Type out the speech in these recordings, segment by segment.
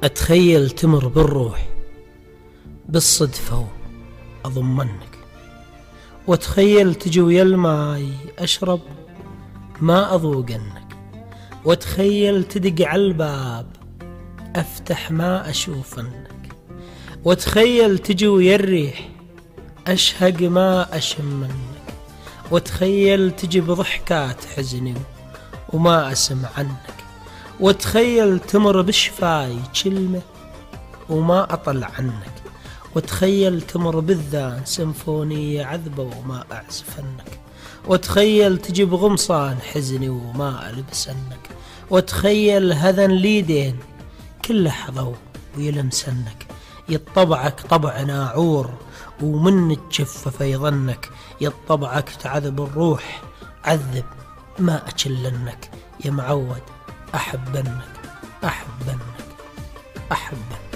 أتخيل تمر بالروح بالصدفة أضمنك، وأتخيل تجي ويا الماي أشرب ما أذوقنك، وأتخيل تدق على الباب أفتح ما أشوفنك، وأتخيل تجي ويا الريح أشهق ما أشمنك، وأتخيل تجي بضحكات حزني وما أسمع عنك، وأتخيل تمر بشفاي كلمة وما أطلع عنك، وأتخيل تمر بالذان سيمفونية عذبة وما أعزف عنك، وأتخيل تجي بغمصان حزني وما ألبسنك، وأتخيل هذن ليدين كل لحظة ويلمسنك، يطبعك طبع ناعور ومن تجفف يظنك، يطبعك تعذب الروح عذب ما أجلنك، يا معود أحبنك أحبنك أحبنك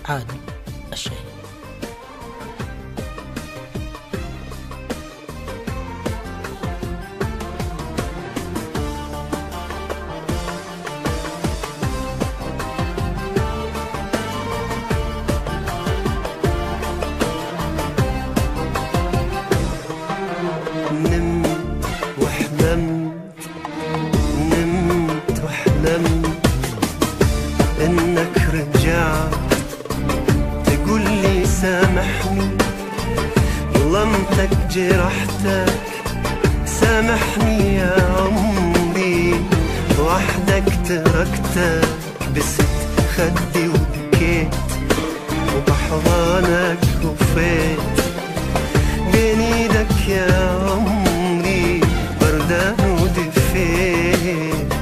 عادي الشيء. نمت وحلمت انك رجعت تقول لي سامحني، ظلمتك جرحتك سامحني يا عمري، وحدك تركتك بست خدي وبكيت وبحضانك وفيت بين ايدك يا عمري بردان ودفيت.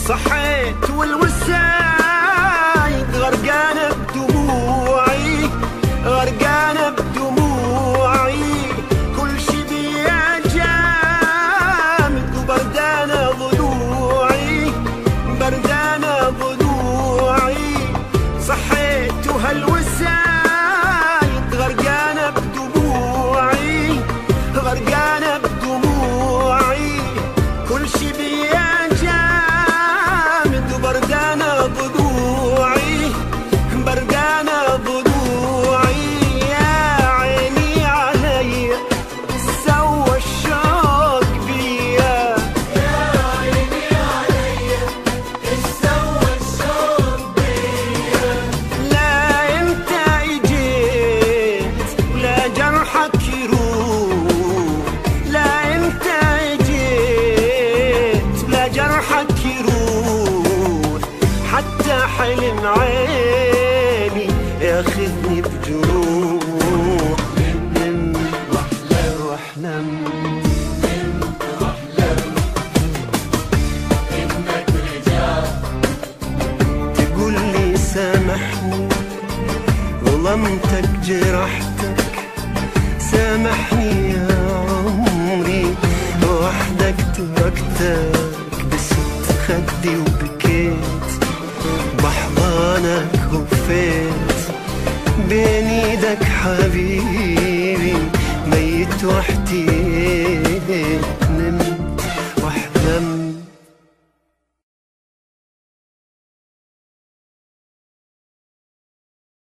صحيت والوسايد غرقانة بدموعي غرقانة بدموعي، كل شي بيا جامد وبردانة ضلوعي بردانة ضلوعي. صحيت وهالوسايد غرقانة بدموعي غرقانة بدموعي، كل شي بيا بردانة ضلوعي بردانة ضلوعي. يا عيني علي سوى الشوق بيا، يا عيني علي سوى الشوق بيا. لا انت اجيت ولا جرحك يروح، لا انت اجيت ولا جرحك يروح، حتى حلم عيني ياخذني بجروح. نمت وحلمت انك رجعت تقول لي سامحني، ظلمتك جرحتك سامحني يا عمري، وحدك تركتك بست خدي وبكيت بحضانك وفيت بين ايدك حبيبي ميت وحدي